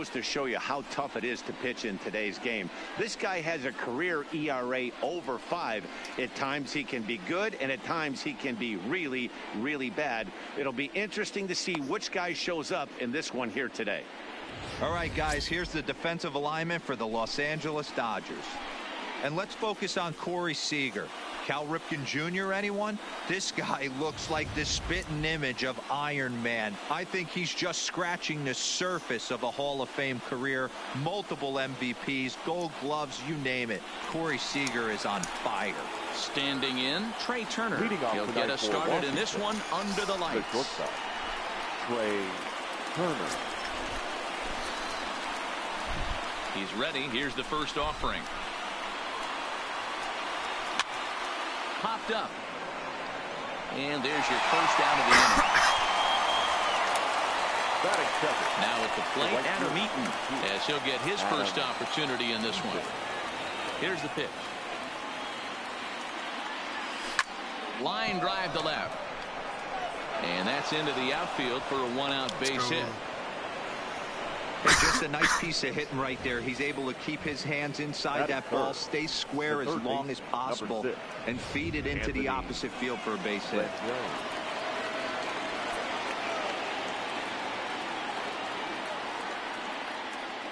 goes to show you how tough it is to pitch in today's game. This guy has a career ERA over 5. At times he can be good, and at times he can be really, really bad. It'll be interesting to see which guy shows up in this one here today. All right, guys, here's the defensive alignment for the Los Angeles Dodgers. And let's focus on Corey Seager. Cal Ripken Jr., anyone? This guy looks like the spitting image of Iron Man. I think he's just scratching the surface of a Hall of Fame career. Multiple MVPs, Gold Gloves, you name it. Corey Seager is on fire. Standing in, Trey Turner. He'll get us started in this one under the lights. Trey Turner. He's ready. Here's the first offering. Popped up. And there's your first out of the inning. Now at the plate, Adam Eaton, as he'll get his first opportunity in this one. Here's the pitch. Line drive to left. And that's into the outfield for a one-out base hit. Just a nice piece of hitting right there. He's able to keep his hands inside that ball, stay square as long as possible, and feed it into the opposite field for a base hit.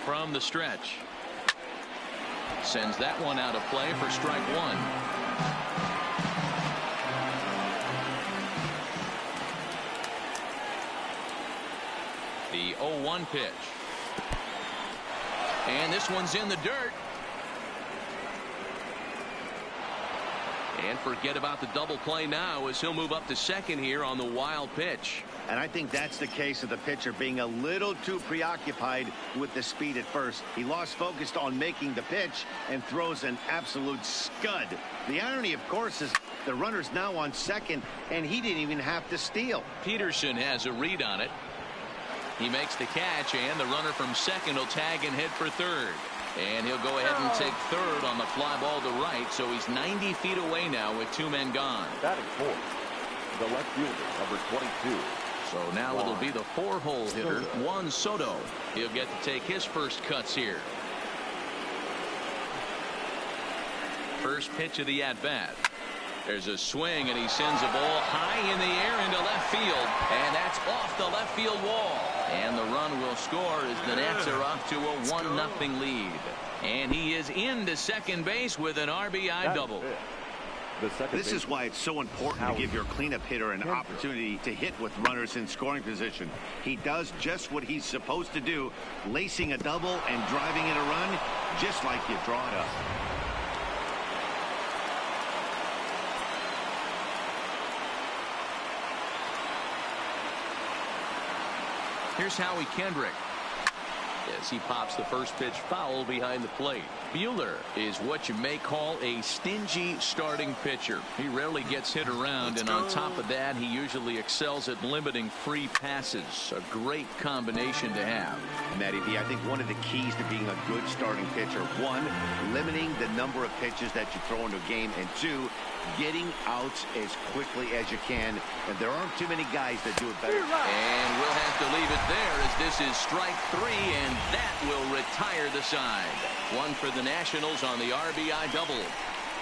From the stretch. Sends that one out of play for strike one. The 0-1 pitch. And this one's in the dirt. And forget about the double play now as he'll move up to second here on the wild pitch. And I think that's the case of the pitcher being a little too preoccupied with the speed at first. He lost focus on making the pitch and throws an absolute scud. The irony, of course, is the runner's now on second, and he didn't even have to steal. Peterson has a read on it. He makes the catch, and the runner from second will tag and head for third. And he'll go ahead and take third on the fly ball to right, so he's 90 feet away now with two men gone. Batting fourth, the left fielder, number 22. So now it'll be the 4-hole hitter, Juan Soto. He'll get to take his first cuts here. First pitch of the at-bat. There's a swing, and he sends a ball high in the air into left field, and that's off the left field wall. And the run will score as the Nats are off to a 1-0 lead. And he is into second base with an RBI double. This is why it's so important to give your cleanup hitter an opportunity to hit with runners in scoring position. He does just what he's supposed to do, lacing a double and driving in a run, just like you draw it up. Here's Howie Kendrick as he pops the first pitch foul behind the plate. Buehler is what you may call a stingy starting pitcher. He rarely gets hit around, and on top of that, he usually excels at limiting free passes. A great combination to have. Matty B, I think one of the keys to being a good starting pitcher, one, limiting the number of pitches that you throw into a game, and two, getting outs as quickly as you can. And there aren't too many guys that do it better. And we'll have to leave it there as this is strike three, and that will retire the side. One for the Nationals on the RBI double.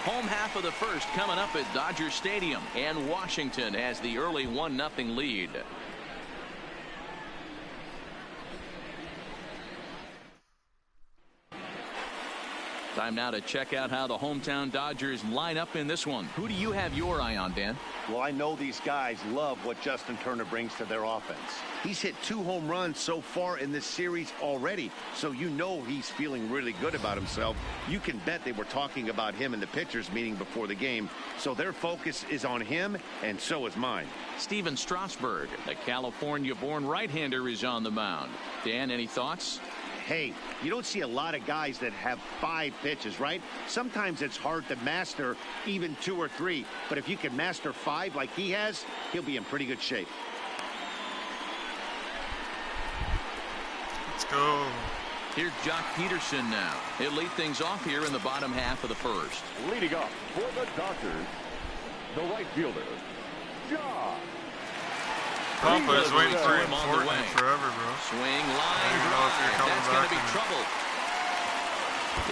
Home half of the first coming up at Dodger Stadium, and Washington has the early 1-0 lead. Time now to check out how the hometown Dodgers line up in this one. Who do you have your eye on, Dan? Well, I know these guys love what Justin Turner brings to their offense. He's hit 2 home runs so far in this series already, so you know he's feeling really good about himself. You can bet they were talking about him in the pitchers meeting before the game, so their focus is on him, and so is mine. Steven Strasburg, the California-born right-hander, is on the mound. Dan, any thoughts? Hey, you don't see a lot of guys that have 5 pitches, right? Sometimes it's hard to master even 2 or 3. But if you can master 5 like he has, he'll be in pretty good shape. Let's go. Here's Jock Peterson now. He'll lead things off here in the bottom half of the first. Leading off for the Dodgers, the right fielder, Jock Papa is waiting for him on the way. forever, bro. Swing, line I don't know if you're drive. coming That's going to back be or not. trouble.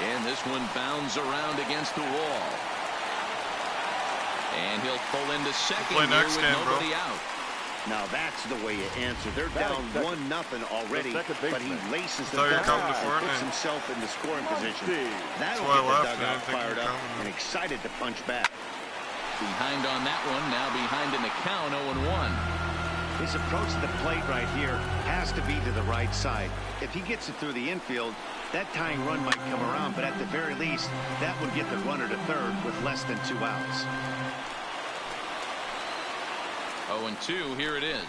And this one bounds around against the wall. And he'll pull into second Play here next with game, bro. nobody out. Now that's the way you answer. They're down 1-0 already, but he laces the Thought you were ball coming to and Fortnite. puts himself into scoring position. That'll why I get the left. I dugout didn't think fired you were up coming. and excited to punch back. Behind on that one. Now behind in the count, 0-1. His approach to the plate right here has to be to the right side. If he gets it through the infield, that tying run might come around, but at the very least, that would get the runner to third with less than 2 outs. 0-2, here it is.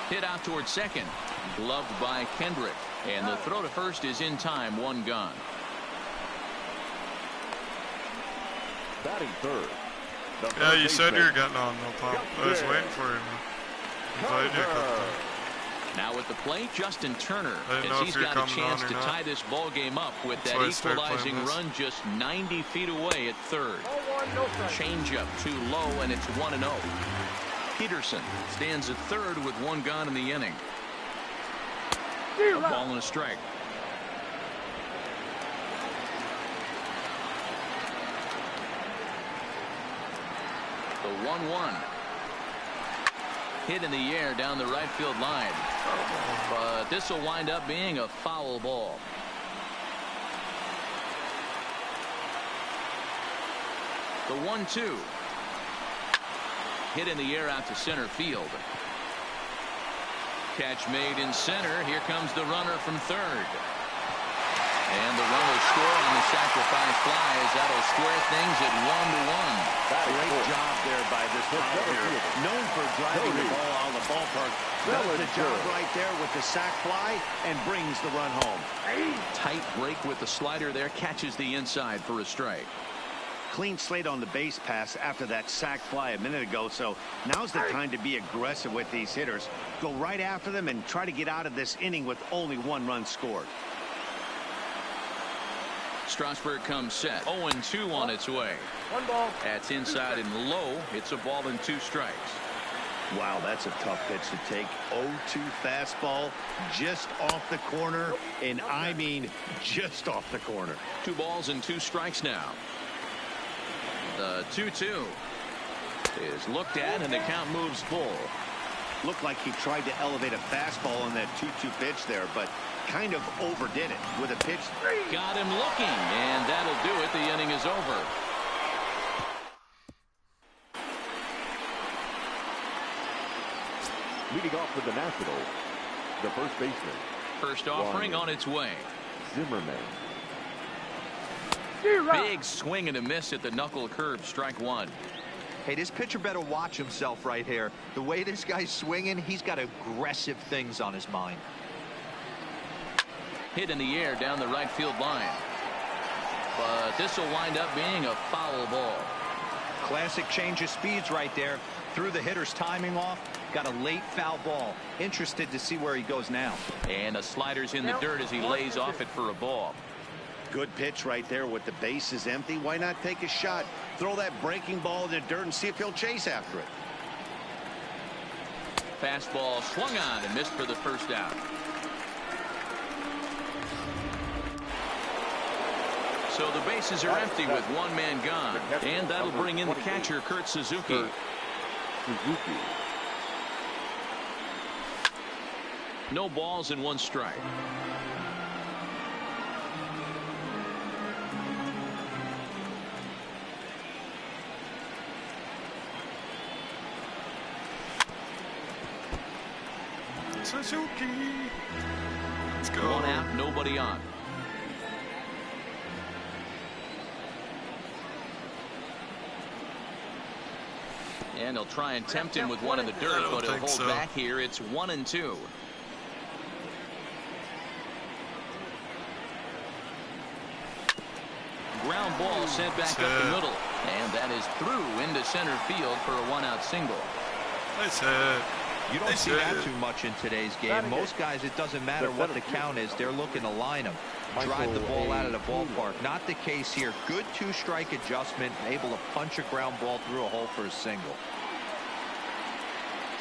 Hit out toward second. Gloved by Kendrick. And the throw to first is in time, 1 gone. Batting third. Yeah, you said you were getting on, no Pop. I was waiting for you, man. Invited you a couple times. Now at the plate, Justin Turner, I didn't know as if he's you're got a coming chance on or to not. tie this ball game up with That's that why I started equalizing playing this. run just 90 feet away at third. Changeup too low, and it's 1-0. Peterson stands at third with 1 gone in the inning. A ball and a strike. The 1-1. Hit in the air down the right field line. But this will wind up being a foul ball. The 1-2. Hit in the air out to center field. Catch made in center. Here comes the runner from third. And the run will score on the sacrifice fly as that'll square things at 1-1. Great job there by this outfielder. Known for driving the ball out of the ballpark. Does the job right there with the sac fly and brings the run home. Tight break with the slider there. Catches the inside for a strike. Clean slate on the base pass after that sac fly a minute ago, so now's the time to be aggressive with these hitters. Go right after them and try to get out of this inning with only 1 run scored. Strasburg comes set. 0-2 on its way. 1 ball. That's inside and low. It's a ball and 2 strikes. Wow, that's a tough pitch to take. 0-2 fastball just off the corner, and I mean just off the corner. 2 balls and 2 strikes now. The 2-2 is looked at, and the count moves full. Looked like he tried to elevate a fastball on that 2-2 pitch there, but kind of overdid it with a pitch. Got him looking, and that'll do it. The inning is over. Leading off for the Nationals, the first baseman, First offering on its way. Zimmerman. Big swing and a miss at the knuckle curve. Strike 1. Hey, this pitcher better watch himself right here. The way this guy's swinging, he's got aggressive things on his mind. Hit in the air down the right field line. But this will wind up being a foul ball. Classic change of speeds right there. Threw the hitter's timing off. Got a late foul ball. Interested to see where he goes now. And the slider's in the dirt as he lays off it for a ball. Good pitch right there with the bases empty. Why not take a shot? Throw that breaking ball in the dirt and see if he'll chase after it. Fastball swung on and missed for the first out. So the bases are empty with 1 man gone. And that'll bring in the catcher, Kurt Suzuki. No balls and 1 strike. Suzuki. Let's go. 1 out, nobody on. And they'll try and tempt him with 1 in the dirt, but he'll hold back here. It's 1-2. Ground ball sent back up the middle. And that is through into center field for a 1 out single. Nice hit. You don't see that too much in today's game. Most guys, it doesn't matter what the count is. They're looking to line them. Drive the ball out of the ballpark. Not the case here. Good 2-strike adjustment. Able to punch a ground ball through a hole for a single.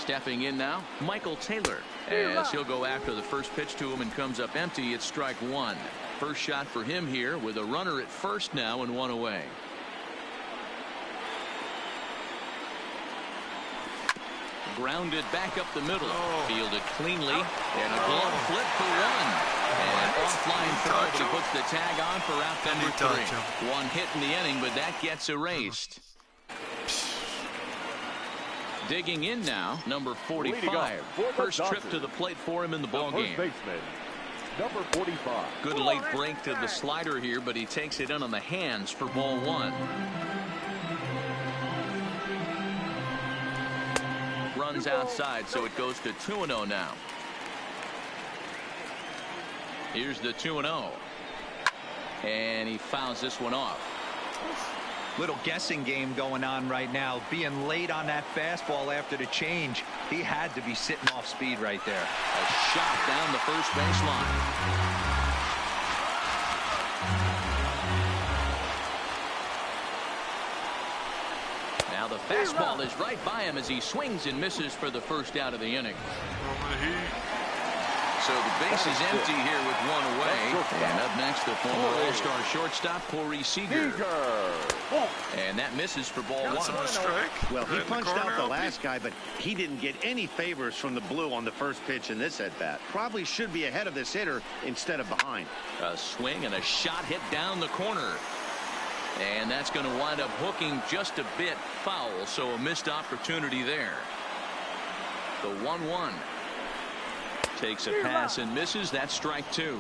Stepping in now, Michael Taylor, as he'll go after the first pitch to him and comes up empty. It's strike one. First shot for him here with a runner at first now and one away. Grounded back up the middle. Fielded cleanly. And a glove flip for one. And offline throw, but he puts the tag on for out number three. One hit in the inning, but that gets erased. Digging in now, number 45. First trip to the plate for him in the ballgame. Number 45. Good late break to the slider here, but he takes it in on the hands for ball one. Runs outside, so it goes to 2-0 now. Here's the 2-0. And he fouls this one off. Little guessing game going on right now. Being late on that fastball after the change. He had to be sitting off speed right there. A shot down the first baseline. Now the fastball is right by him as he swings and misses for the first out of the inning. So the base is empty here with one away. And up next, the former All-Star shortstop, Corey Seager. And that misses for ball one. Well, he punched out the last guy, but he didn't get any favors from the blue on the first pitch in this at-bat. Probably should be ahead of this hitter instead of behind. A swing and a shot hit down the corner. And that's going to wind up hooking just a bit foul, so a missed opportunity there. The 1-1. Takes a pass and misses. That's strike two.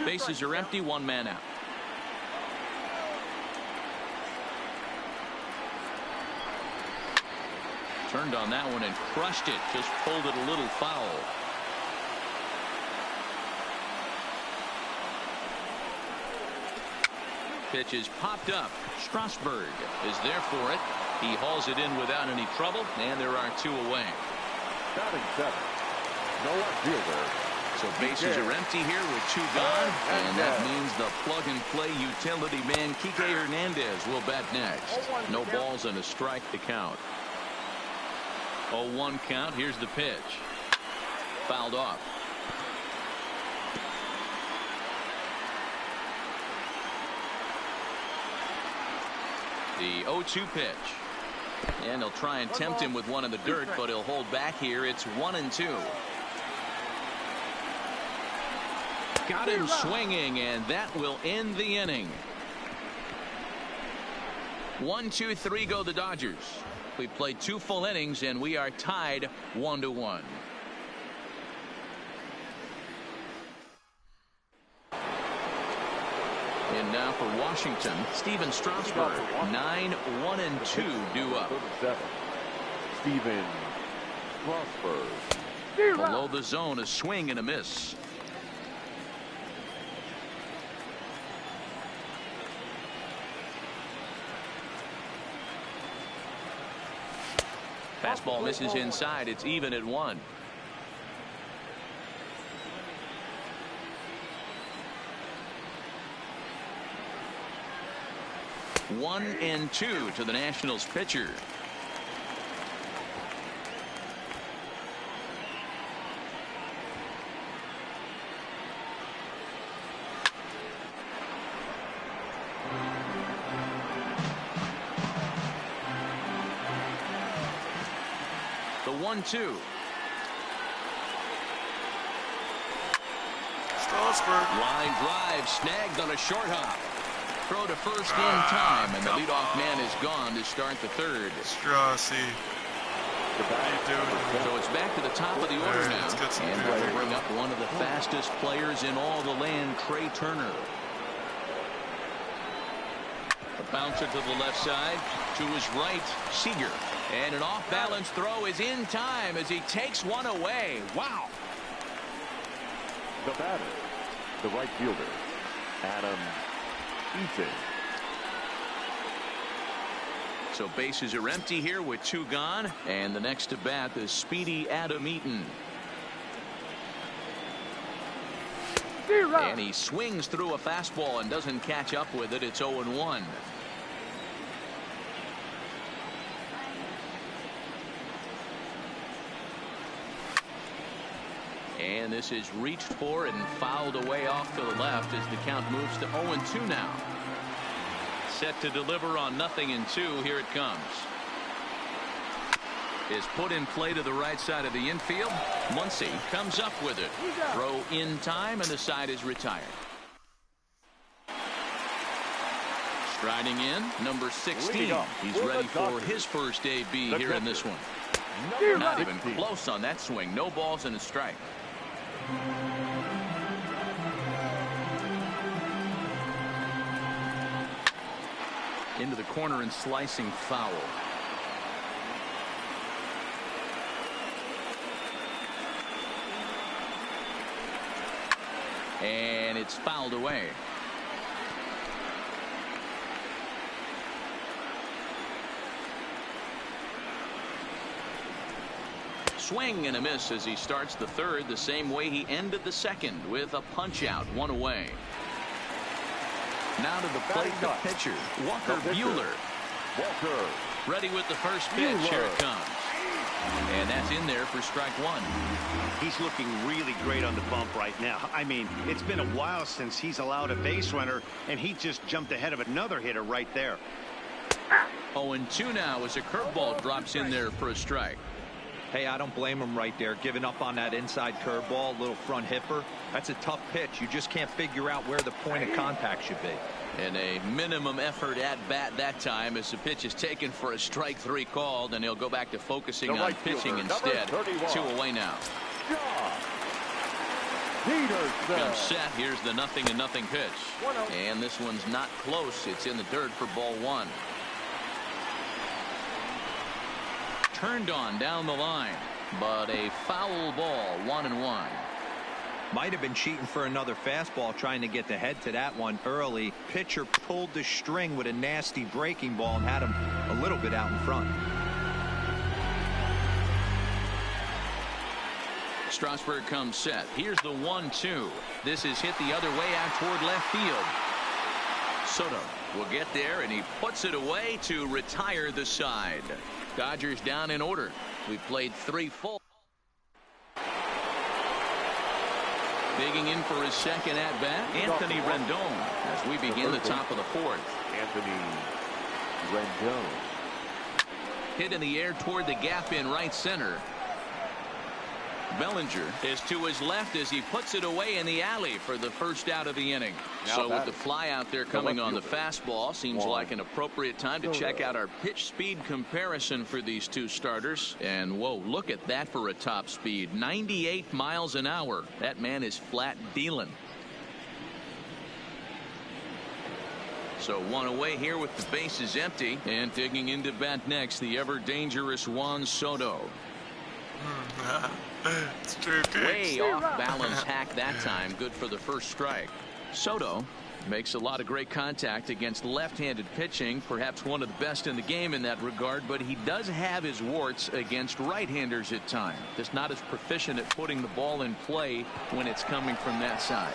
Bases are empty. One man out. Turned on that one and crushed it. Just pulled it a little foul. Pitch is popped up. Strasburg is there for it. He hauls it in without any trouble, and there are two away. Batting seven. No fielder. So bases are empty here with two gone, and that means the plug-and-play utility man Kike Hernandez will bat next. No balls and a strike to count. 0-1 count. Here's the pitch. Fouled off. The 0-2 pitch. And they'll try and tempt him with one in the dirt, but he'll hold back here. It's 1-2. Got him swinging, and that will end the inning. 1-2-3 go the Dodgers. We played 2 full innings, and we are tied 1-1. And now for Washington, Steven Strasburg, 9-1-2 due up. Steven Strasburg. Below the zone, a swing and a miss. Fastball misses inside. It's even at 1. One and 2 to the Nationals pitcher. The 1-2. Strasburg. Line drive snagged on a short hop. Throw to first in time, and the leadoff man is gone to start the third. Strassi. So it's back to the top of the order now, and we'll bring up one of the fastest players in all the land, Trey Turner. A bouncer to the left side, to his right, Seager. And an off-balance throw is in time as he takes one away. Wow. The batter, the right fielder, Adam Eaton. So bases are empty here with 2 gone, and the next to bat is speedy Adam Eaton. And he swings through a fastball and doesn't catch up with it. It's 0-1. And this is reached for and fouled away off to the left as the count moves to 0-2 now. Set to deliver on 0-2. Here it comes. Is put in play to the right side of the infield. Muncy comes up with it. Throw in time, and the side is retired. Striding in, number 16. He's ready for his first AB here in this one. Not even close on that swing. No balls and a strike. Into the corner and slicing foul. And it's fouled away. Swing and a miss as he starts the third the same way he ended the second, with a punch out, 1 away. Now to the plate, the pitcher, Walker Buehler. Walker. Ready with the first pitch. Here it comes. And that's in there for strike 1. He's looking really great on the bump right now. I mean, it's been a while since he's allowed a base runner, and he just jumped ahead of another hitter right there. 0-2 now as a curveball drops in there for a strike. Hey, I don't blame him right there, giving up on that inside curveball, little front hipper. That's a tough pitch. You just can't figure out where the point of contact should be. And a minimum effort at bat that time as the pitch is taken for a strike 3 called, and he'll go back to focusing on pitching instead. 2 away now. Comes set. Here's the 0-0 pitch. And this one's not close. It's in the dirt for ball 1. Turned on down the line, but a foul ball, 1-1. Might have been cheating for another fastball, trying to get the head to that one early. Pitcher pulled the string with a nasty breaking ball and had him a little bit out in front. Strasburg comes set. Here's the 1-2. This is hit the other way out toward left field. Soto will get there, and he puts it away to retire the side. Dodgers down in order. We played 3 full. Digging in for his second at bat, Anthony Rendon, as we begin the top of the 4th. Anthony Rendon. Hit in the air toward the gap in right center. Bellinger is to his left as he puts it away in the alley for the first out of the inning. So with the fly out there coming on the fastball, seems like an appropriate time to check out our pitch speed comparison for these two starters. And whoa, look at that for a top speed, 98 miles an hour. That man is flat dealing. So 1 away here with the bases empty, and digging into bat next, the ever dangerous Juan Soto. It's true, Way off balance hack that time. Good for the first strike. Soto makes a lot of great contact against left-handed pitching, perhaps one of the best in the game in that regard, but he does have his warts against right-handers at times. Just not as proficient at putting the ball in play when it's coming from that side.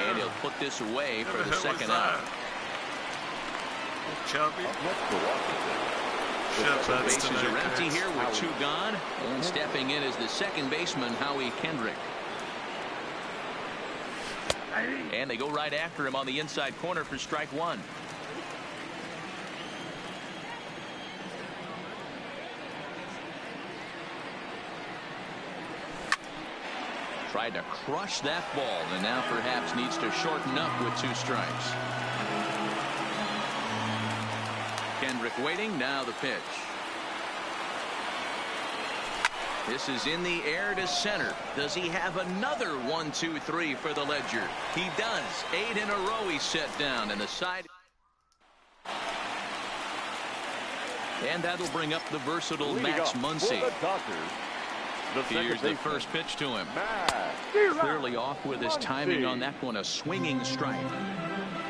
And he'll put this away for the second out. Chubby. Bases are empty here with 2 gone, and stepping in is the second baseman, Howie Kendrick. And they go right after him on the inside corner for strike 1. Tried to crush that ball, and now perhaps needs to shorten up with 2 strikes. Kendrick waiting. Now the pitch. This is in the air to center. Does he have another 1-2-3 for the Ledger? He does. 8 in a row he's set down, and the side. And that'll bring up the versatile Max Muncy. Here's the first pitch to him. Clearly off with his timing on that one. A swinging strike.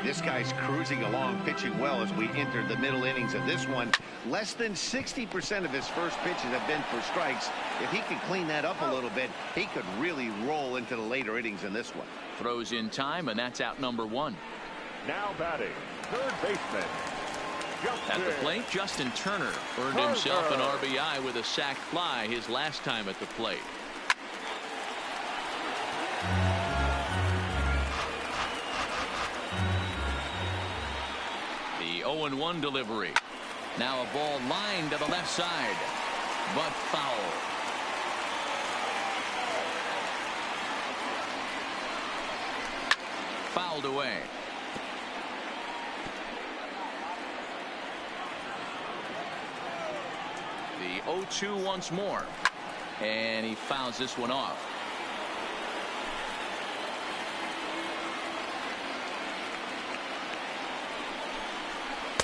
This guy's cruising along, pitching well as we enter the middle innings of this one. Less than 60% of his first pitches have been for strikes. If he could clean that up a little bit, he could really roll into the later innings in this one. Throws in time, and that's out number 1. Now batting, third baseman. At the plate, Justin Turner earned himself an RBI with a sac fly his last time at the plate. 0-1 delivery. Now a ball lined to the left side, but foul. Fouled away. The 0-2 once more, and he fouls this one off.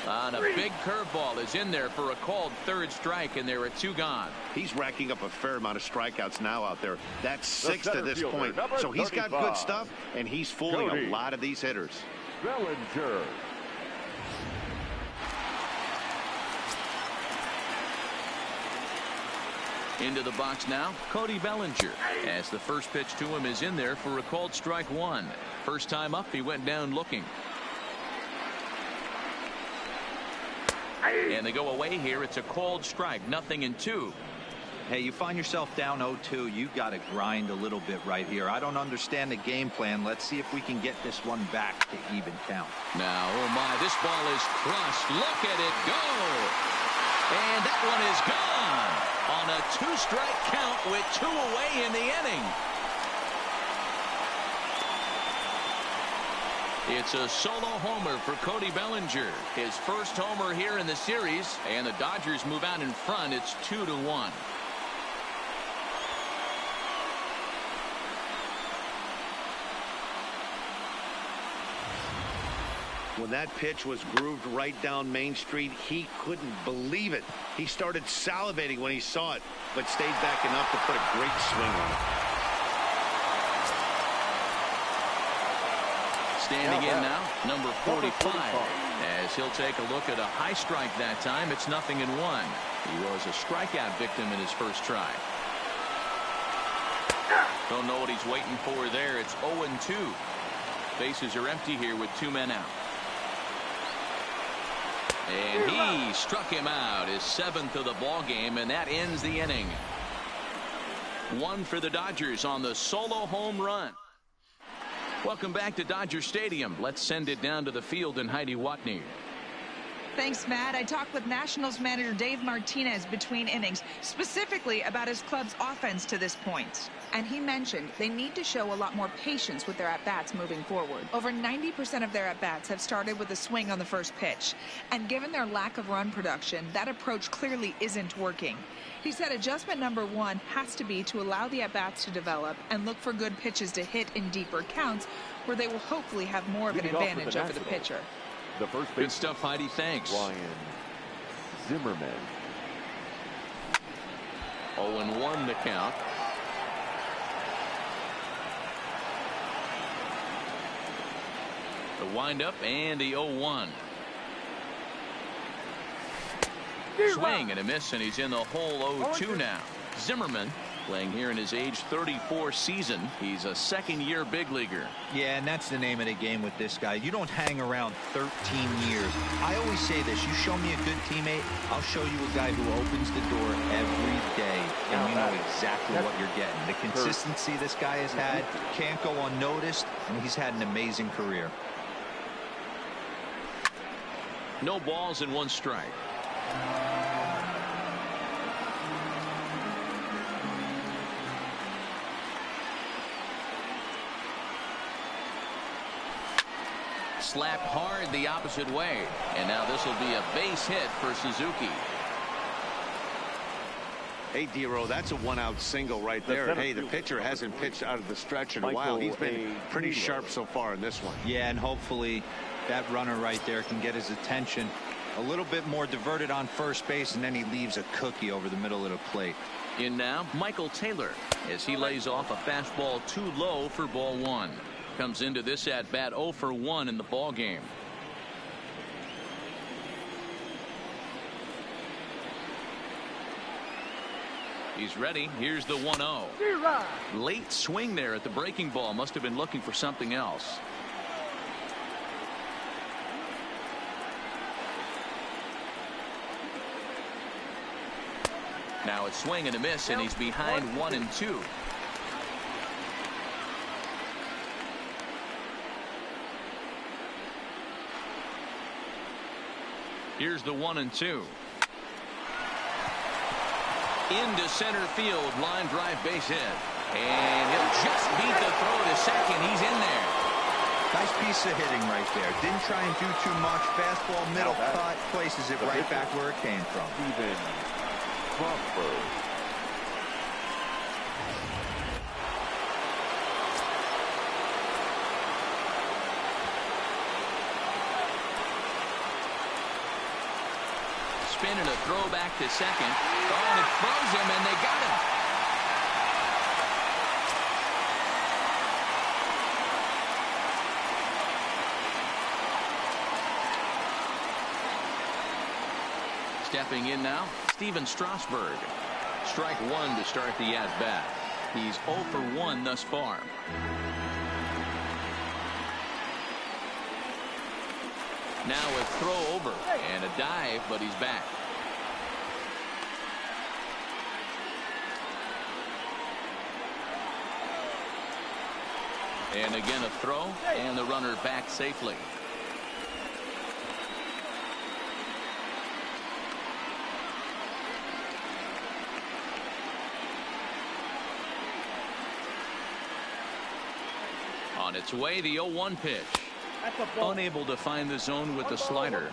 On a big curveball is in there for a called third strike, and there are 2 gone. He's racking up a fair amount of strikeouts now out there. That's 6 to this point. So he's got good stuff, and he's fooling a lot of these hitters. Bellinger. Into the box now, Cody Bellinger, as the first pitch to him is in there for a called strike 1. First time up, he went down looking. And they go away here. It's a called strike, 0-2. Hey, you find yourself down 0-2. You got to grind a little bit right here. I don't understand the game plan. Let's see if we can get this one back to even count. Now, oh my, this ball is crushed. Look at it go. And that one is gone on a 2-strike count with 2 away in the inning. It's a solo homer for Cody Bellinger, his first homer here in the series, and the Dodgers move out in front. It's 2-1. When that pitch was grooved right down Main Street, he couldn't believe it. He started salivating when he saw it, but stayed back enough to put a great swing on it. Standing in now, number 45, as he'll take a look at a high strike that time. It's 0-1. He was a strikeout victim in his first try. Don't know what he's waiting for there. It's 0-2. Bases are empty here with 2 men out. And he struck him out, his 7th of the ball game, and that ends the inning. 1 for the Dodgers on the solo home run. Welcome back to Dodger Stadium. Let's send it down to the field and Heidi Watney. Thanks, Matt. I talked with Nationals manager Dave Martinez between innings, specifically about his club's offense to this point. And he mentioned they need to show a lot more patience with their at-bats moving forward. Over 90% of their at-bats have started with a swing on the first pitch. And given their lack of run production, that approach clearly isn't working. He said adjustment number 1 has to be to allow the at-bats to develop and look for good pitches to hit in deeper counts where they will hopefully have more of an advantage over the pitcher. The first good stuff, Heidi. Thanks. Ryan Zimmerman. 0-1 the count. The windup and the 0-1. Swing and a miss, and he's in the hole 0-2 now. Zimmerman playing here in his age 34 season. He's a second-year big leaguer. Yeah, and that's the name of the game with this guy. You don't hang around 13 years. I always say this: you show me a good teammate, I'll show you a guy who opens the door every day, and you know exactly what you're getting. The consistency this guy has had can't go unnoticed, and he's had an amazing career. No balls and 1 strike. Slapped hard the opposite way, and now this will be a base hit for Suzuki. Hey, D-Row, that's a 1-out single right there. Hey, the pitcher hasn't pitched out of the stretch in a while. He's been pretty sharp so far in this one. Yeah, and hopefully that runner right there can get his attention. A little bit more diverted on first base, and then he leaves a cookie over the middle of the plate. In now, Michael Taylor, as he lays off a fastball too low for ball 1. Comes into this at bat 0 for 1 in the ball game. He's ready. Here's the 1-0. Late swing there at the breaking ball. Must have been looking for something else. Now it's swing and a miss, and he's behind 1-2. Here's the 1-2. Into center field, line drive, base hit. And he'll just beat the throw to second. He's in there. Nice piece of hitting right there. Didn't try and do too much. Fastball, middle cut, places it right back where it came from. Stephen Strasburg. Spin and a throw back to second. Oh, and it throws him, and they got him. Stepping in now, Stephen Strasburg. Strike one to start the at-bat. He's 0 for 1 thus far. Now a throw over and a dive, but he's back. And again a throw, and the runner back safely. On its way, the 0-1 pitch. Unable to find the zone with the slider.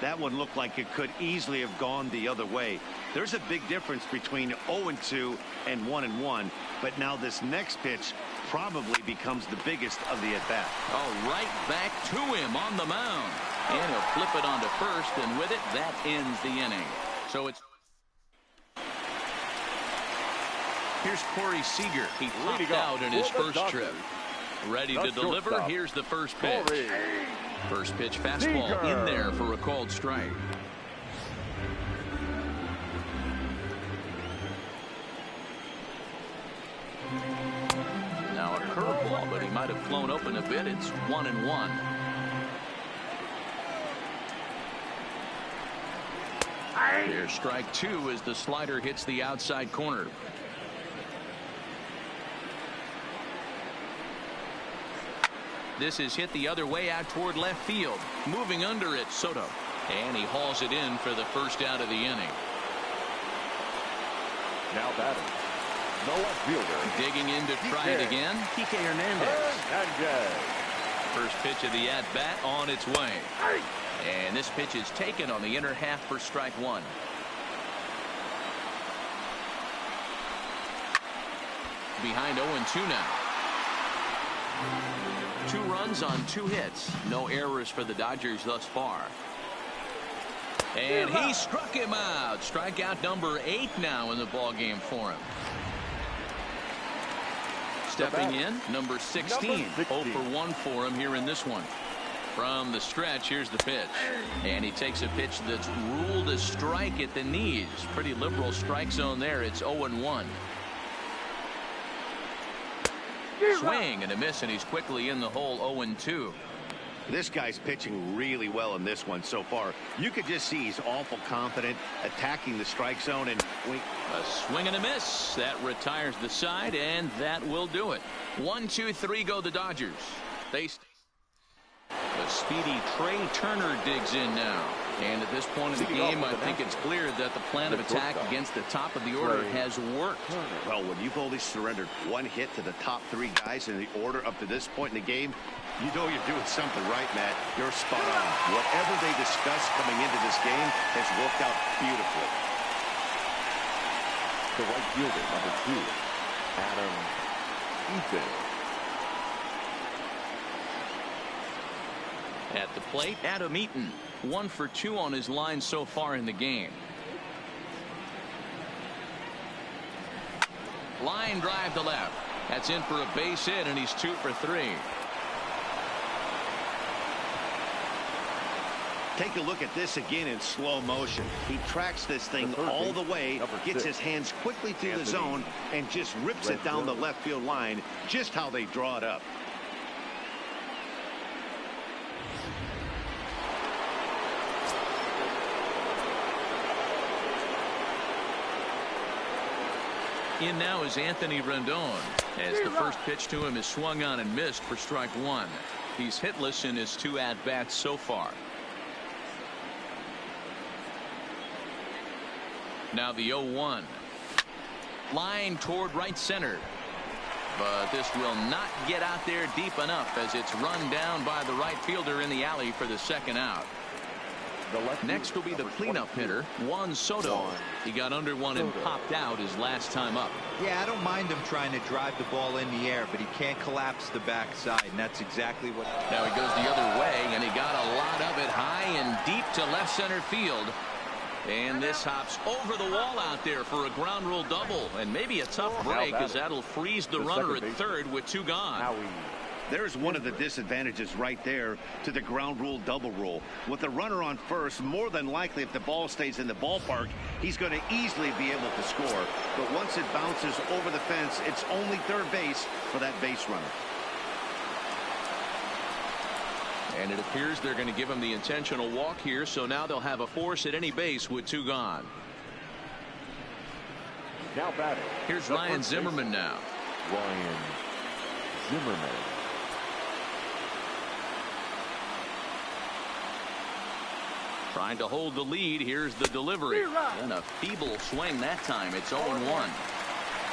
That one looked like it could easily have gone the other way. There's a big difference between 0-2 and 1-1, but now this next pitch probably becomes the biggest of the at-bat. Oh, right back to him on the mound. And he'll flip it onto first, and with it, that ends the inning. So it's... Here's Corey Seager. He popped out in his first trip. Ready to deliver. Here's the first pitch. First pitch fastball in there for a called strike. Now a curveball, but he might have flown open a bit. It's 1-1. Here's strike two as the slider hits the outside corner. This is hit the other way out toward left field. Moving under it, Soto. And he hauls it in for the first out of the inning. Now batting, the left fielder. Digging in to try it again, Kike Hernandez. First pitch of the at-bat on its way. And this pitch is taken on the inner half for strike one. Behind 0-2 now. 2 runs on 2 hits. No errors for the Dodgers thus far. And he struck him out. Strikeout number 8 now in the ball game for him. Stepping in, number 16. 0 for 1 for him here in this one. From the stretch, here's the pitch. And he takes a pitch that's ruled a strike at the knees. Pretty liberal strike zone there. It's 0-1. Swing and a miss, and he's quickly in the hole. 0-2. This guy's pitching really well in this one so far. You could just see he's awful confident attacking the strike zone. And a swing and a miss. That retires the side, and that will do it. 1-2-3 go the Dodgers. The speedy Trey Turner digs in now. And at this point in the game, I think it's clear that the plan of attack against the top of the order has worked. Well, when you've only surrendered 1 hit to the top 3 guys in the order up to this point in the game, you know you're doing something right, Matt. You're spot on. Whatever they discussed coming into this game has worked out beautifully. The right fielder, number 2, Adam Eaton. At the plate, Adam Eaton. 1 for 2 on his line so far in the game. Line drive to left. That's in for a base hit, and he's 2 for 3. Take a look at this again in slow motion. He tracks this thing all the way, gets his hands quickly through the zone, and just rips it down the left field line, just how they draw it up. In now is Anthony Rendon, as the first pitch to him is swung on and missed for strike 1. He's hitless in his 2 at-bats so far. Now the 0-1. Line toward right center. But this will not get out there deep enough as it's run down by the right fielder in the alley for the second out. Next will be the cleanup hitter, Juan Soto. He got under one and popped out his last time up. Yeah, I don't mind him trying to drive the ball in the air, but he can't collapse the backside, and that's exactly what. Now he goes the other way, and he got a lot of it high and deep to left center field. And this hops over the wall out there for a ground rule double, and maybe a tough break as that'll freeze the runner at third with 2 gone. There's one of the disadvantages right there to the ground rule double rule. With the runner on first, more than likely if the ball stays in the ballpark, he's going to easily be able to score. But once it bounces over the fence, it's only third base for that base runner. And it appears they're going to give him the intentional walk here, so now they'll have a force at any base with 2 gone. Now batting. Here's Ryan Zimmerman now. Ryan Zimmerman. Trying to hold the lead. Here's the delivery. And a feeble swing that time. It's 0-1.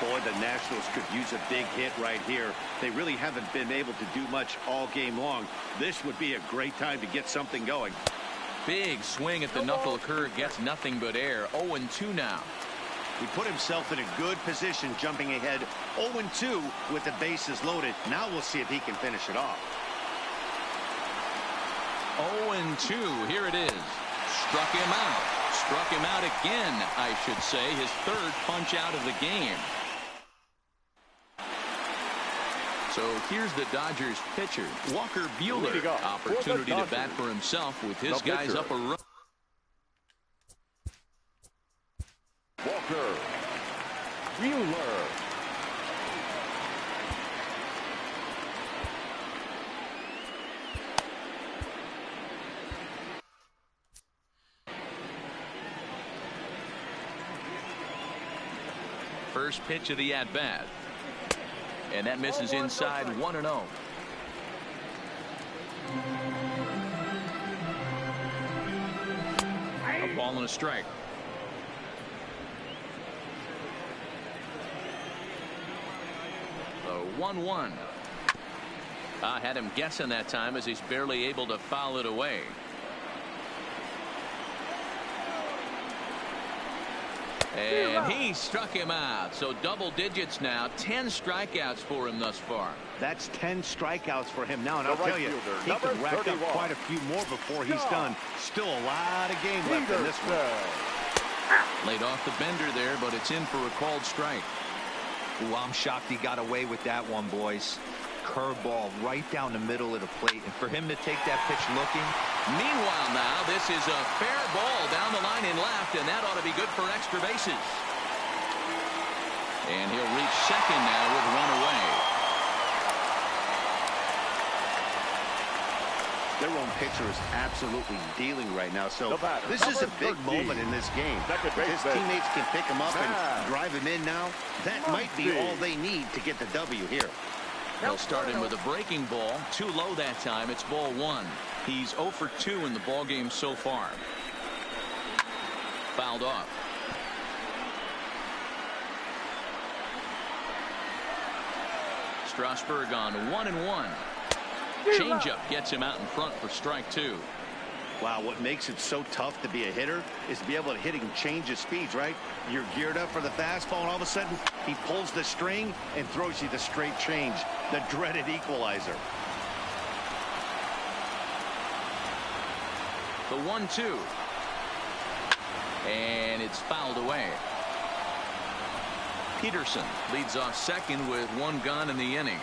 Boy, the Nationals could use a big hit right here. They really haven't been able to do much all game long. This would be a great time to get something going. Big swing at the knuckle curve, gets nothing but air. 0-2 now. He put himself in a good position jumping ahead 0-2 with the bases loaded. Now we'll see if he can finish it off. 0-2. Here it is. Struck him out. Struck him out again, I should say. His third punch out of the game. So here's the Dodgers pitcher, Walker Buehler. Opportunity to bat for himself with his guys up a run. Walker Buehler. First pitch of the at-bat. And that misses inside 1-0. A ball and a strike. The 1-1. I had him guessing that time as he's barely able to foul it away. And he struck him out. So double digits now. 10 strikeouts for him thus far. That's 10 strikeouts for him now. And I'll tell you, he could rack up quite a few more before he's done. Still a lot of game left in this one. Laid off the bender there, but it's in for a called strike. Ooh, I'm shocked he got away with that one, boys. Curveball right down the middle of the plate. And for him to take that pitch looking. Meanwhile now, this is a fair ball down the line in left, and that ought to be good for extra bases. And he'll reach second now with one away. Their own pitcher is absolutely dealing right now. So this is a big moment in this game. If his teammates can pick him up and drive him in now, that might be all they need to get the W here. They'll start him with a breaking ball. Too low that time. It's ball 1. He's 0 for 2 in the ball game so far. Fouled off. Strasburg on 1-1. Changeup gets him out in front for strike 2. Wow, what makes it so tough to be a hitter is to be able to hit and change his speeds, right? You're geared up for the fastball, and all of a sudden, he pulls the string and throws you the straight change, the dreaded equalizer. The 1-2. And it's fouled away. Peterson leads off second with 1 gone in the inning.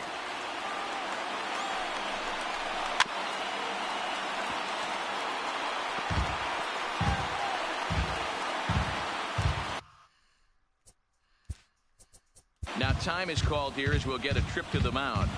Now time is called here as we'll get a trip to the mound.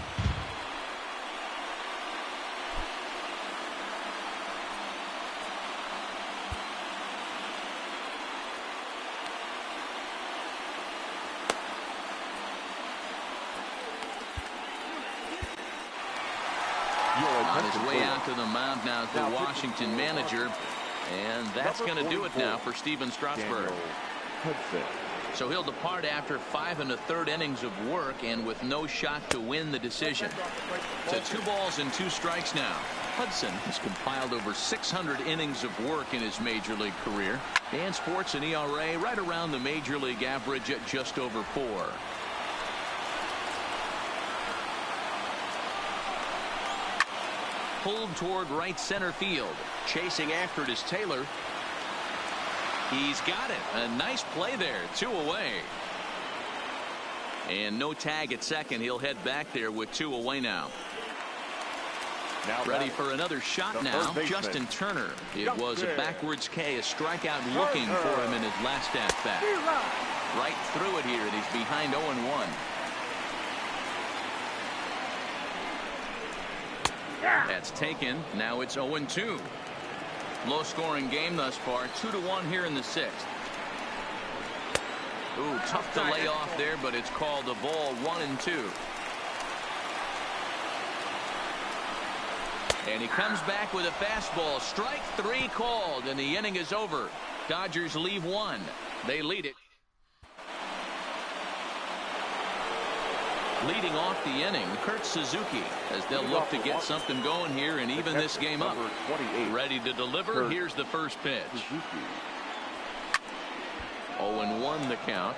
On his way out to the mound now is the Washington manager. And that's going to do it now for Steven Strasburg. Hudson. So he'll depart after 5 1/3 innings of work and with no shot to win the decision. To 2 balls and 2 strikes now. Hudson has compiled over 600 innings of work in his major league career and sports an ERA right around the major league average at just over 4. Pulled toward right center field. Chasing after it is Taylor. He's got it. A nice play there. 2 away. And no tag at second. He'll head back there with 2 away now. Ready for another shot now. Justin Turner. It was a backwards K, a strikeout looking for him in his last at bat. Right through it here, and he's behind 0-1. That's taken. Now it's 0-2. Low scoring game thus far. 2-1 here in the 6th. Ooh, tough to lay off there, but it's called a ball. 1-2. And he comes back with a fastball. Strike 3 called, and the inning is over. Dodgers leave 1. They lead it. Leading off the inning, Kurt Suzuki, as they'll look to get something going here and even this game up. Ready to deliver. Here's the first pitch. 0-1 the count.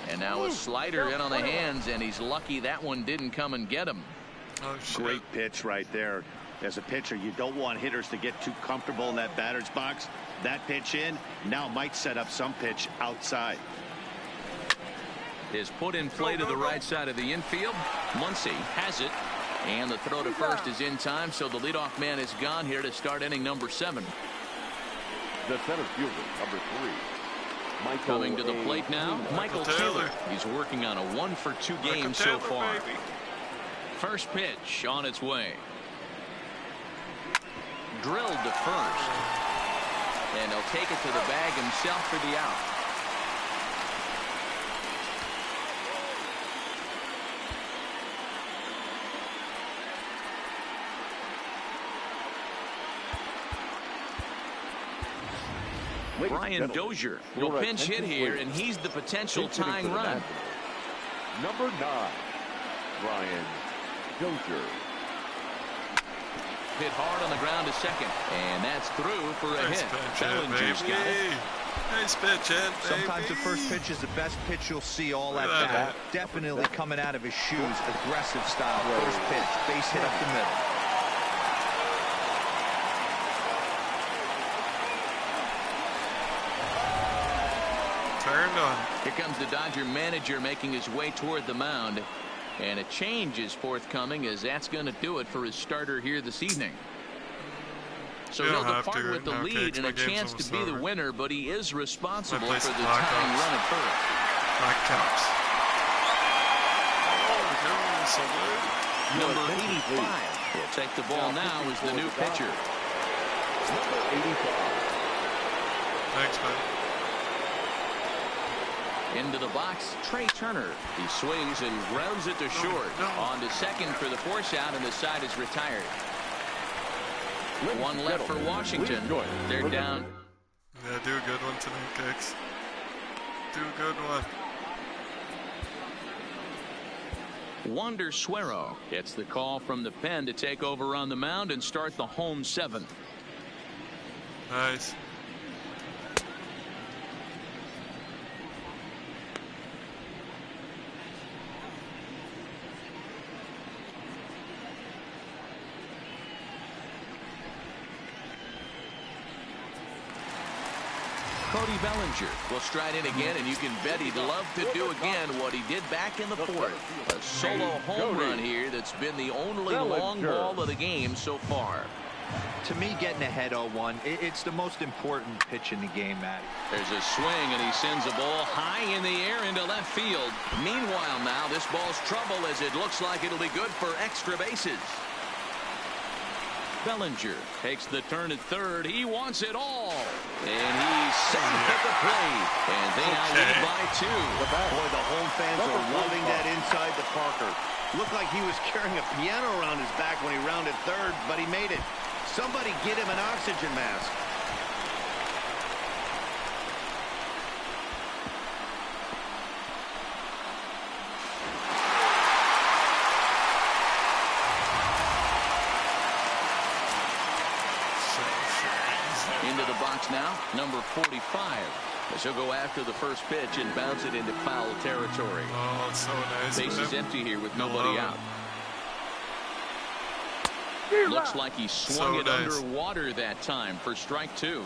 And now a slider in on the hands, and he's lucky that one didn't come and get him. Oh, shit. Great pitch right there. As a pitcher, you don't want hitters to get too comfortable in that batter's box. That pitch in now might set up some pitch outside. Is put in play to the right side of the infield. Muncy has it, and the throw to first is in time, so the leadoff man is gone here to start inning number 7. The center fielder, number 3. Michael Coming to the plate now, Michael Taylor. He's working on a 1-for-2 game so far. Baby. First pitch on its way. Drilled to first. And he'll take it to the bag himself for the out. Brian Dozier will pinch hit here, and he's the potential tying run. Number 9, Brian Dozier. Hit hard on the ground to second, and that's through for a Nice hit. pitch, Bellinger's baby. got it. Nice pitch, baby. Sometimes the first pitch is the best pitch you'll see all at Look at bat. that. Definitely coming out of his shoes. Aggressive style. First pitch. Base hit up the middle. Turned on. Here comes the Dodger manager making his way toward the mound. And a change is forthcoming, as that's going to do it for his starter here this evening. So You he'll don't have depart to with the right now, lead Cakes. and My a game's chance to almost be the over. winner, but he is responsible play for some the tying Blackhawks. run at first. Black Caps. Oh, they're so good. Number 85 will take the ball now as the new pitcher. Number 85. Thanks, man. Into the box, Trey Turner. He swings and grounds it to short. no. On to second for the force out, and the side is retired. Ladies One and left for gentlemen, Washington. please join us They're for the- down. Yeah, do a good one tonight, Cakes. Do a good one. Wander Suero gets the call from the pen to take over on the mound and start the home 7th. Nice. Cody Bellinger will stride in again, and you can bet he'd love to do again what he did back in the 4th. A solo home run here that's been the only long ball of the game so far. To me, getting ahead 0-1, it's the most important pitch in the game, Matt. There's a swing, and he sends a ball high in the air into left field. Meanwhile, now this ball's trouble, as it looks like it'll be good for extra bases. Bellinger takes the turn at third. He wants it all. And he's safe at the played, and they now lead by 2. Boy, the home fans are loving that inside the Parker. Looked like he was carrying a piano around his back when he rounded third, but he made it. Somebody get him an oxygen mask. Into the box now, number 45. As he'll go after the first pitch and bounce it into foul territory. Oh, it's so nice. Base is empty here with nobody out. Looks like he swung it underwater that time for strike 2.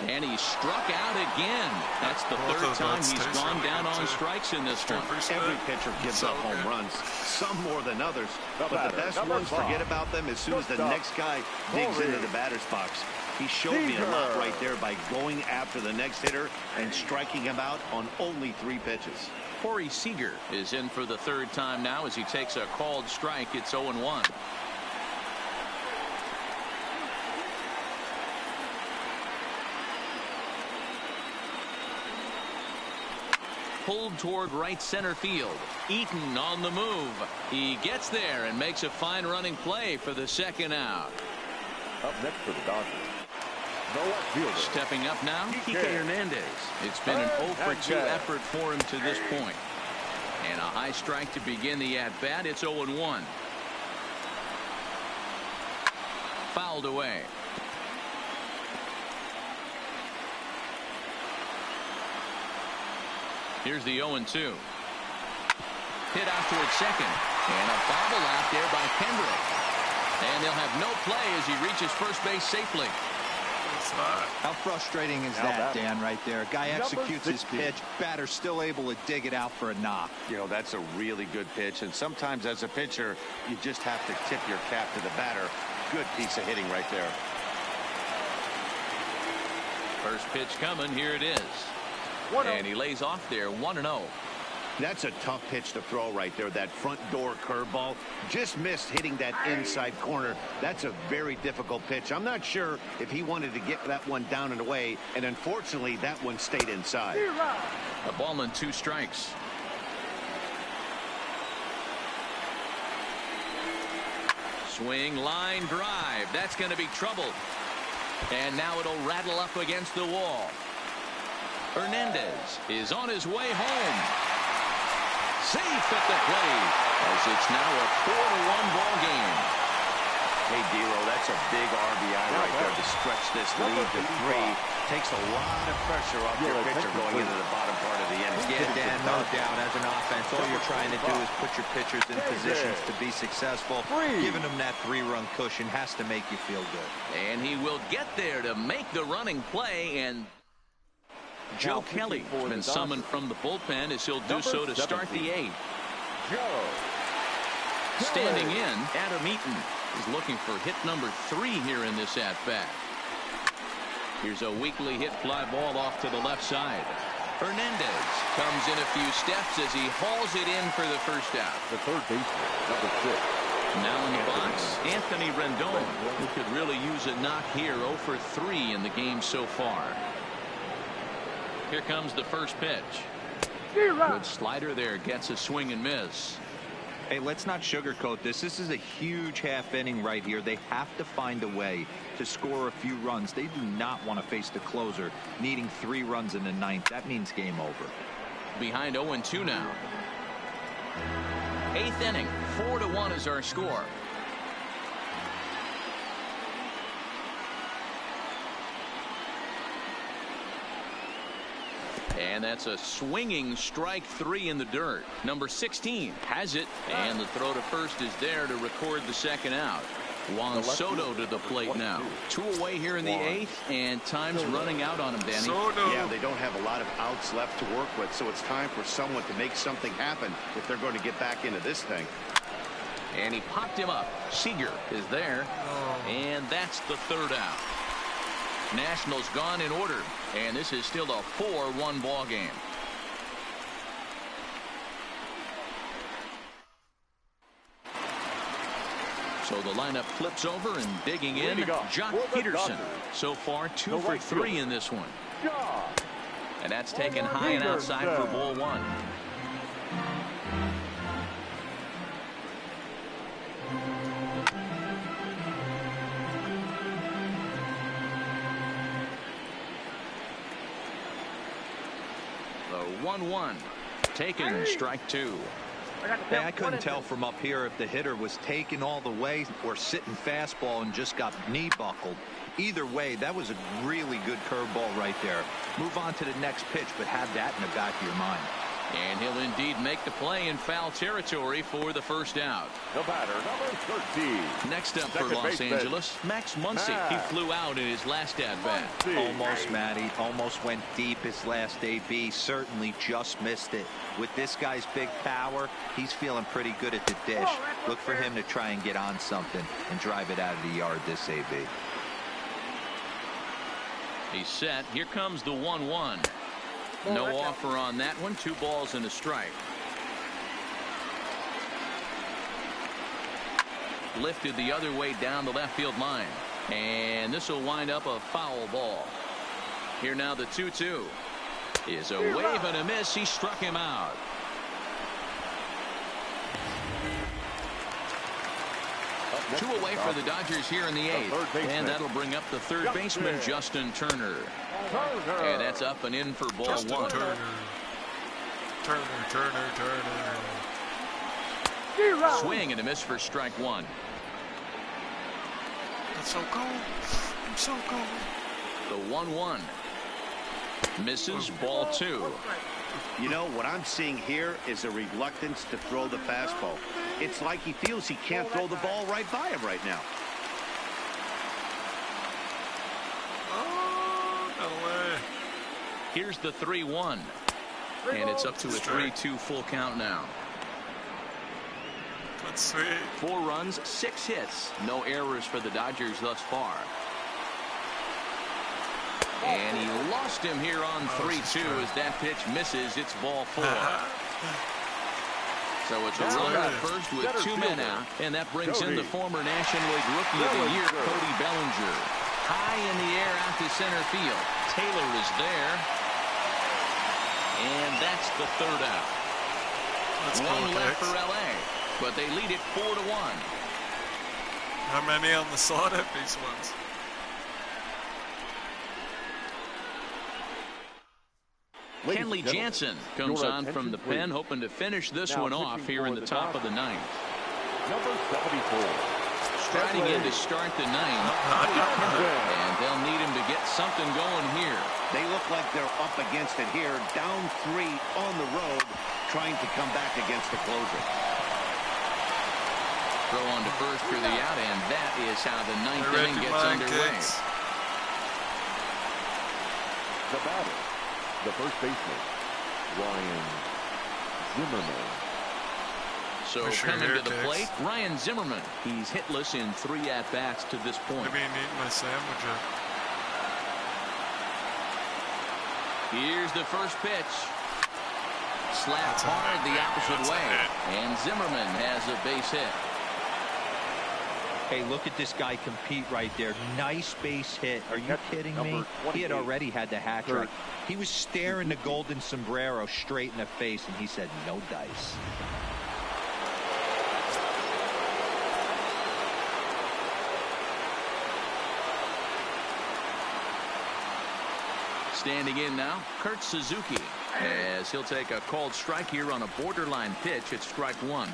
And he struck out again. That's the third time he's gone down on strikes in this one. Every pitcher gives up home runs, some more than others. But the best ones, forget about them as soon as the next guy digs into the batter's box. He showed me a lot right there by going after the next hitter and striking him out on only 3 pitches. Corey Seager is in for the third time now as he takes a called strike. It's 0-1. Pulled toward right center field. Eaton on the move. He gets there and makes a fine running play for the second out. Up next for the Dodgers, no outfielder. Stepping up now, Kike Hernandez. It's been an 0-for-2 effort for him to this point. And a high strike to begin the at-bat. It's 0-1. Fouled away. Here's the 0-2. Hit out towards second. And a bobble out there by Kendrick. And they'll have no play as he reaches first base safely. How frustrating is that, Dan, right there? Guy executes his pitch, batter still able to dig it out for a knock. You know, that's a really good pitch, and sometimes as a pitcher, you just have to tip your cap to the batter. Good piece of hitting right there. First pitch coming. Here it is. And he lays off there, 1-0. That's a tough pitch to throw right there. That front door curveball just missed hitting that inside corner. That's a very difficult pitch. I'm not sure if he wanted to get that one down and away, and unfortunately that one stayed inside. A ball and 2 strikes. Swing, line, drive. That's going to be trouble. And now it'll rattle up against the wall. Hernandez is on his way home. Safe at the plate as it's now a 4-1 ball game. Hey, D'Lo, that's a big RBI right there to stretch this lead to 3. Takes a lot of pressure off your pitcher going into the bottom part of the inning. Yeah, Dan, no doubt. As an offense, all you're trying to do is put your pitchers in positions to be successful. Giving them that 3-run cushion has to make you feel good. And he will get there to make the running play, and Joe Kelly has been summoned from the bullpen as he'll do so to start the 8th. Standing in, Adam Eaton is looking for hit number 3 here in this at-bat. Here's a weakly hit fly ball off to the left side. Hernandez comes in a few steps as he hauls it in for the first out. The third baseman, number 6. Now in the box, Anthony Rendon, who could really use a knock here. 0 for 3 in the game so far. Here comes the first pitch. Good slider there, gets a swing and miss. Hey, let's not sugarcoat this. This is a huge half inning right here. They have to find a way to score a few runs. They do not want to face the closer needing 3 runs in the 9th. That means game over. Behind 0-2 now. 8th inning, 4-1 is our score. And that's a swinging strike 3 in the dirt. Number 16 has it, and the throw to first is there to record the second out. Juan Soto to the plate now. 2 away here in the 8th, and time's running out on him, Danny. Yeah, they don't have a lot of outs left to work with, so it's time for someone to make something happen if they're going to get back into this thing. And he popped him up. Seager is there, and that's the third out. Nationals gone in order, and this is still a 4-1 ball game. So the lineup flips over, and digging in, Jock Peterson. So far, 2 for 3 in this one. And that's taken high and outside for ball 1. The 1-1. Taken, strike 2. Hey, I couldn't tell from up here if the hitter was taking all the way or sitting fastball and just got knee buckled. Either way, that was a really good curveball right there. Move on to the next pitch, but have that in the back of your mind. And he'll indeed make the play in foul territory for the first out. The batter, number 13. Next up for Los Angeles, Max Muncy. He flew out in his last at-bat. Almost, Matty. Almost went deep his last AB. Certainly just missed it. With this guy's big power, he's feeling pretty good at the dish. Look for him to try and get on something and drive it out of the yard this AB. He's set. Here comes the 1-1. No offer on that one. 2 balls and a strike. Lifted the other way down the left field line. And this will wind up a foul ball. Here now the 2-2. Is a wave and a miss. He struck him out. Two away for the Dodgers here in the 8th. And that'll bring up the third baseman, Justin Turner. And that's up and in for ball Justin 1. Turner. Swing and a miss for strike 1. That's so cool. I'm so cool. The 1-1. Misses, ball 2. You know, what I'm seeing here is a reluctance to throw the fastball. It's like he feels he can't throw the ball right by him right now. Oh, no way. Here's the 3-1. And it's up to a 3-2 full count now. That's sweet. 4 runs, 6 hits. No errors for the Dodgers thus far. And he lost him here on 3-2 as that pitch misses. It's ball 4. So it's a runner at first with 2 men out. And that brings in the former National League Rookie of the Year, Cody Bellinger. High in the air out to center field. Taylor is there. And that's the 3rd out. That's 1 cool, left Hicks. for LA. But they lead it 4-1. How many on the side of these ones? Kenley Jansen comes on from the pen, hoping to finish this one off here in the top of the 9th. Number 74. Striding in to start the 9th. And they'll need him to get something going here. They look like they're up against it here, down 3 on the road, trying to come back against the closer. Throw on to first for the out, and that is how the 9th inning gets underway. The batter, the first baseman, Ryan Zimmerman. So coming to the plate, Ryan Zimmerman. He's hitless in 3 at-bats to this point. Maybe eating my sandwich up. Here's the first pitch. Slapped hard the opposite way. And Zimmerman has a base hit. Hey, look at this guy compete right there. Nice base hit. Are you kidding me? He had already had the hat trick. He was staring the golden sombrero straight in the face, and he said, no dice. Standing in now, Kurt Suzuki, as he'll take a called strike here on a borderline pitch at strike 1.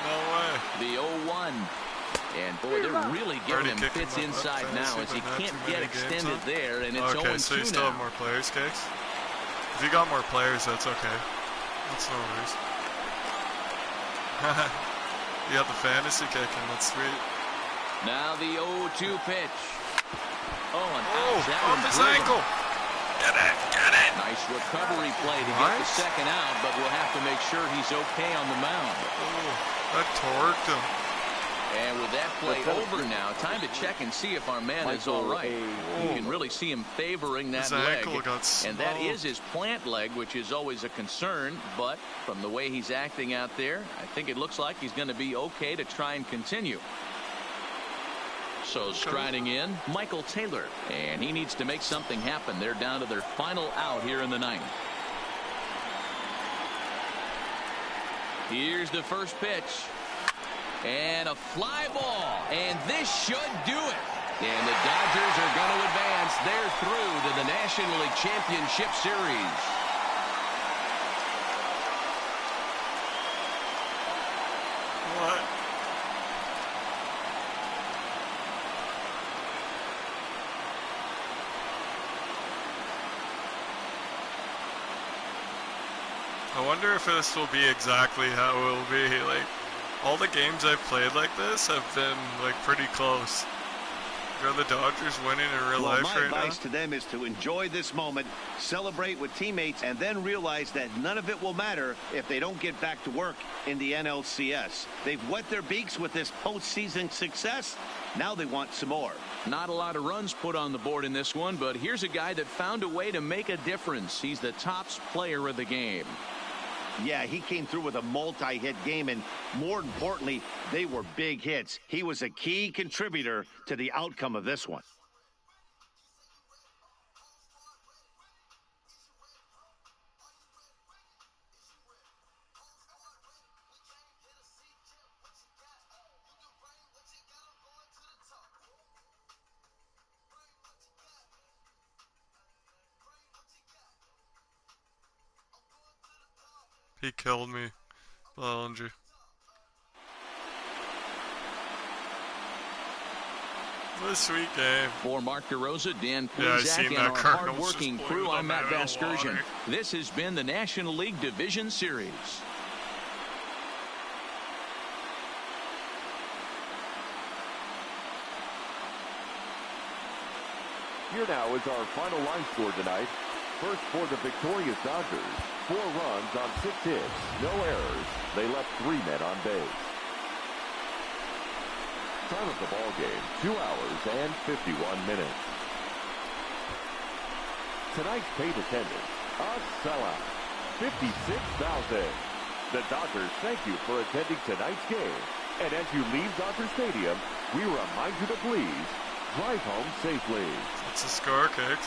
No way. The 0-1. And boy, they're really giving him fits inside now as he can't get extended there, and it's 0-2 okay, so you still have more players, Cakes? If you got more players, that's okay. That's no worries. You got the fantasy kicking, that's sweet. Now the 0-2 pitch. Oh, and off his ankle. Get it, get it. Nice recovery play to get the second out, but we'll have to make sure he's okay on the mound. Oh, that torqued him. And with that play over now, time to check and see if our man is all right. You can really see him favoring that His leg. ankle got And that smoked. is his plant leg, which is always a concern. But from the way he's acting out there, I think it looks like he's going to be okay to try and continue. So striding in, Michael Taylor. And he needs to make something happen. They're down to their final out here in the ninth. Here's the first pitch. And a fly ball. And this should do it. And the Dodgers are going to advance. They're through to the National League Championship Series. What? I wonder if this will be exactly how it will be. Like, all the games I've played like this have been like pretty close. Are the Dodgers winning in real life my right advice now? to them is to enjoy this moment, celebrate with teammates, and then realize that none of it will matter if they don't get back to work in the NLCS. They've wet their beaks with this postseason success. Now they want some more. Not a lot of runs put on the board in this one, but here's a guy that found a way to make a difference. He's the tops player of the game. Yeah, he came through with a multi-hit game, and more importantly, they were big hits. He was a key contributor to the outcome of this one. He killed me, Bellinger. What a sweet game. For Mark DeRosa, Dan Yeah, I Plesac, seen and that our Cardinals hard-working just crew, blew I'm them Matt out of the Vasgersian. water. This has been the National League Division Series. Here now is our final line score tonight. First for the victorious Dodgers. 4 runs on 6 hits. No errors. They left 3 men on base. Time of the ball game, 2 hours and 51 minutes. Tonight's paid attendance, a sellout, 56,000. The Dodgers thank you for attending tonight's game. And as you leave Dodger Stadium, we remind you to please drive home safely. What's the score, Kicks?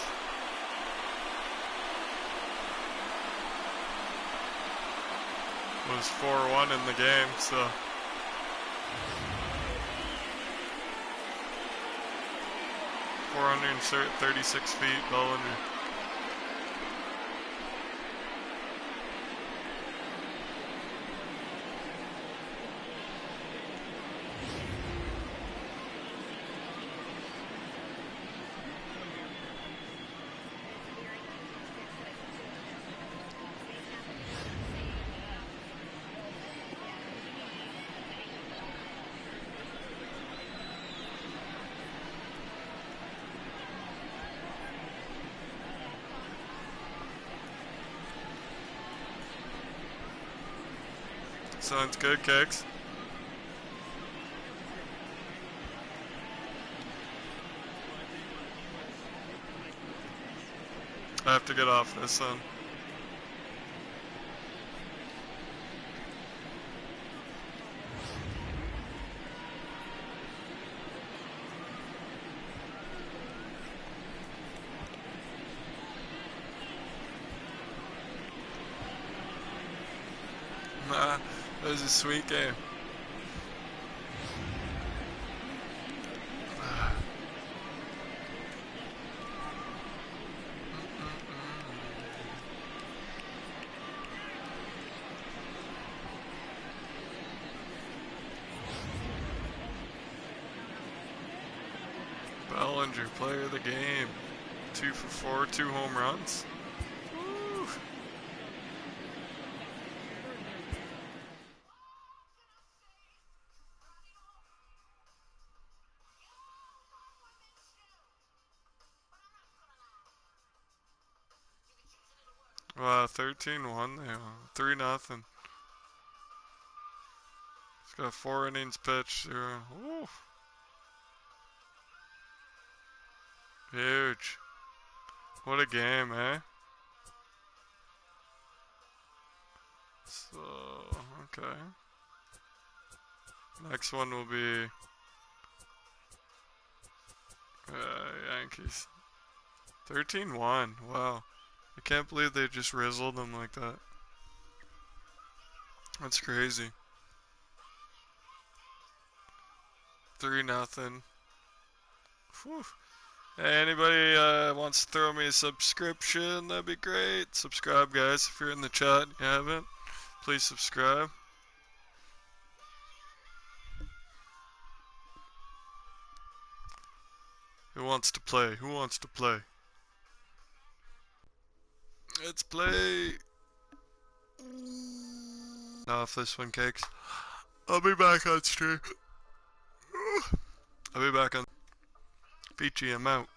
It was 4-1 in the game, so... ...436 feet, Bellinger. Sounds good, Kicks. I have to get off this one. Nah, that was a sweet game. Bellinger, player of the game. 2 for 4, 2 home runs. Woo. Wow, 13-1 they won. 3-0. Got 4 innings pitched. Ooh. Huge. What a game, eh? So, okay. Next one will be Yankees. 13-1. Wow. I can't believe they just rizzled them like that. That's crazy. 3-0. Whew. Hey, anybody wants to throw me a subscription, that'd be great. Subscribe, guys. If you're in the chat and you haven't, please subscribe. Who wants to play? Who wants to play? Let's play. Off this one, Cakes. I'll be back on stream. I'll be back on Peachy. I'm out.